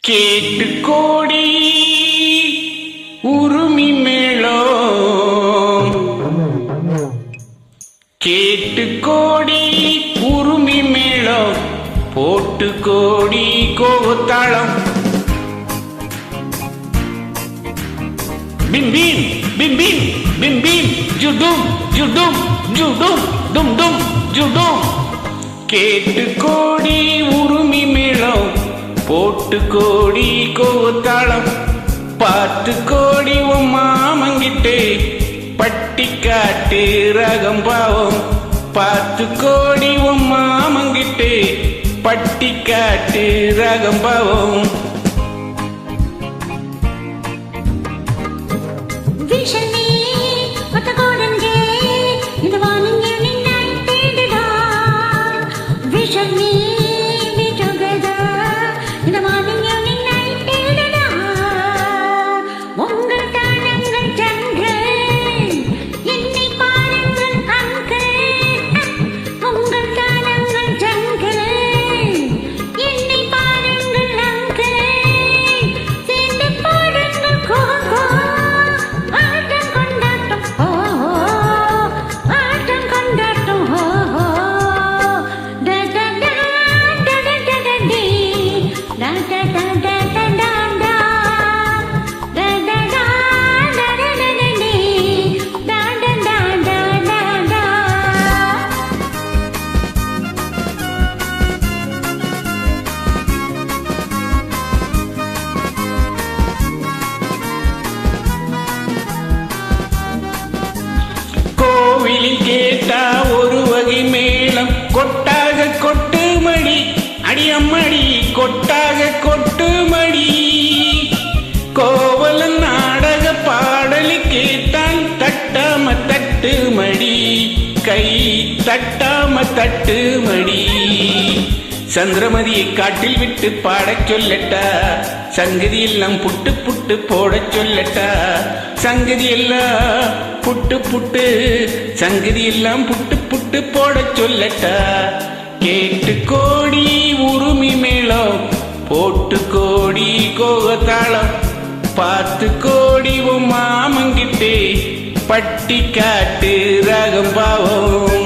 கேட்டு கோடி உருமி மேளம், கேட்டு கோடி உருமி மேளம், போட்டு கோடி கோத்தாளம். பின் பின் பின் பின் பின் பின் ஜுடும் ஜுடும் ஜுடும் டும் டும் ஜுடும். கேட்டு கோடி உருமி மேளம், போட்டு கோடி கோத்தாளம். பார்த்து கோடி உன் மாமங்கிட்டே பட்டி காட்டு ரகம் பாவம். பார்த்து கோடி உன் மாமங்கிட்டே பட்டி காட்டு ரகம் பாவம். கேட்டா ஒரு வகை மேளம், கொட்டாக கொட்டு மடி அடியம்மடி, கொட்டாக கொட்டு மடி. கோவல நாடக பாடலி கேட்டான் தட்டாம தட்டு மடி, கை தட்டாம தட்டு மடி. சந்திரமதியை காட்டில் விட்டு பாடச் சொல்லட்டா, சங்கதி எல்லாம் புட்டு புட்டு போடச் சொல்லட்டா. சங்கதி எல்லாம் புட்டு புட்டு, சங்கதி எல்லாம் புட்டு புட்டு போடச் சொல்லட்டா. கேட்டு கோடி உருமி மேளம், போட்டு கோடி கோத்தாளம். பார்த்து கோடி உன் மாமங்கிட்டே பட்டி காட்டு ரகம் பாவம்.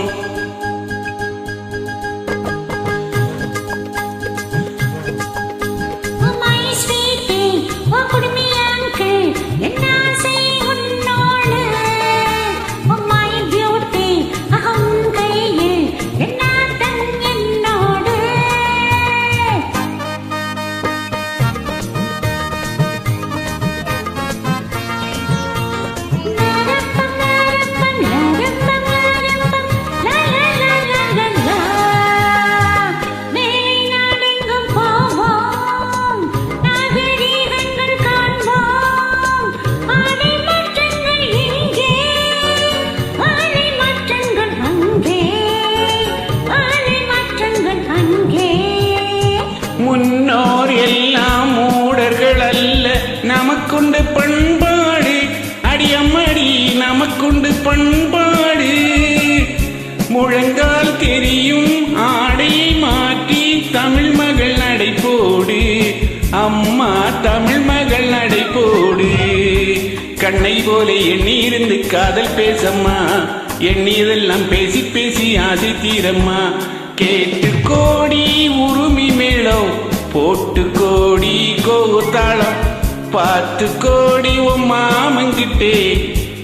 முன்னோர் எல்லாம் மூடர்கள் அல்ல, நமக்குண்டு பண்பாடு அடியம்மடி, நமக்குண்டு பண்பாடு. முழங்கால் தெரியும் ஆடையை மாற்றி தமிழ் மகள் நடை போடு, அம்மா தமிழ் மகள் நடை போடு. கண்ணை போல எண்ணி இருந்து காதல் பேசம்மா, எண்ணியதெல்லாம் பேசி பேசி ஆசை தீரம்மா. கேட்டு கோடி உருமி மேளம், போட்டு கோடி கோத்தாளம். பார்த்து கோடி உன் மாமங்கிட்டே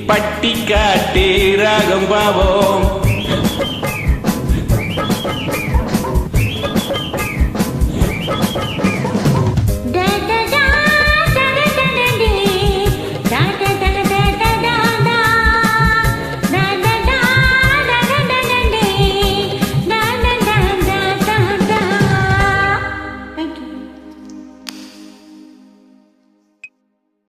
பட்டி காட்டு ராகம் பாவம்.